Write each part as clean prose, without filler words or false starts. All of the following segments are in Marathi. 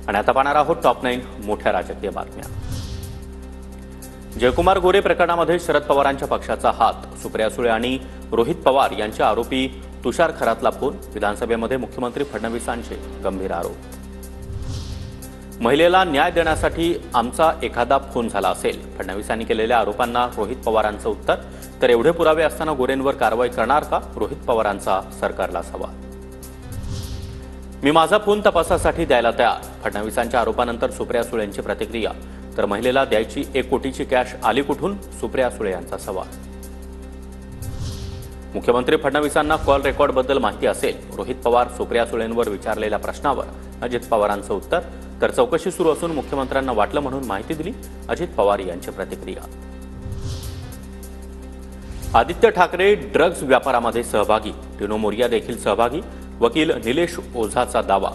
आणि आता पाहणार आहोत टॉप 9 मोठ्या राजकीय बातम्या। जयकुमार गोरे प्रकरणामध्ये शरद पवारांच्या पक्षाचा हात, सुप्रिया सुळे आणि रोहित पवार यांच्या आरोपी तुषार खरातला फोन, विधानसभेमध्ये मुख्यमंत्री फडणवीसांचे गंभीर आरोप। महिलेला न्याय देण्यासाठी आमचा एखादा फोन झाला असेल, फडणवीसांनी केलेल्या आरोपांना रोहित पवारांचं उत्तर। तर एवढे पुरावे असताना गोरेंवर कारवाई करणार का, रोहित पवारांचा सरकारला सवाल। मी माझा फोन तपासासाठी द्यायला तयार, फडणवीसांच्या आरोपानंतर सुप्रिया सुळेंची प्रतिक्रिया। तर महिलेला द्यायची 1 कोटीची कॅश आली कुठून, सुप्रिया सुळे यांचा सवाल। मुख्यमंत्री फडणवीसांना कॉल रेकॉर्डबद्दल माहिती असेल, रोहित पवार सुप्रिया सुळेंवर विचारलेल्या प्रश्नावर अजित पवारांचं उत्तर। तर चौकशी सुरू असून मुख्यमंत्र्यांना वाटलं म्हणून माहिती दिली, अजित पवार यांची प्रतिक्रिया। आदित्य ठाकरे ड्रग्ज व्यापारामध्ये सहभागी, टिनो मोरिया देखील सहभागी, वकील निलेश ओझाचा दावा।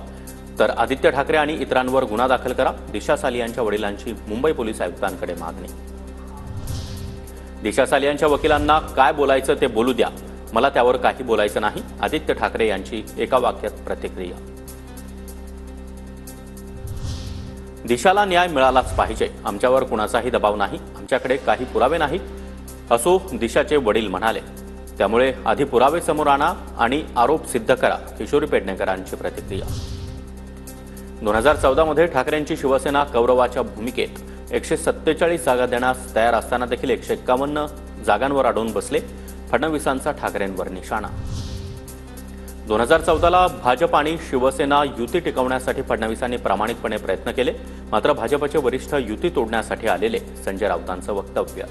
तर आदित्य ठाकरे आणि इतरांवर गुन्हा दाखल करा, दिशा सालियांच्या वडिलांची मुंबई पोलीस आयुक्तांकडे मागणी। दिशा सालियांच्या वकिलांना काय बोलायचं ते बोलू द्या, मला त्यावर काही बोलायचं नाही, आदित्य ठाकरे यांची एका वाक्यात प्रतिक्रिया। दिशाला न्याय मिळालाच पाहिजे, आमच्यावर कुणाचाही दबाव नाही, आमच्याकडे काही पुरावे नाहीत, असो दिशाचे वडील म्हणाले। त्यामुळे आधी पुरावे समोर आणा आणि आरोप सिद्ध करा, किशोरी पेडणेकरांची प्रतिक्रिया। 2014 मध्ये ठाकरेंची शिवसेना कौरवाच्या भूमिकेत 147 जागा देण्यास तयार असताना देखील 151 जागांवर अडवून बसले, फडणवीसांचा ठाकरेंवर निशाणा। 2014ला भाजप आणि शिवसेना युती टिकवण्यासाठी फडणवीसांनी प्रामाणिकपणे प्रयत्न केले, मात्र भाजपचे वरिष्ठ युती तोडण्यासाठी आलेले, संजय राऊतांचं वक्तव्य।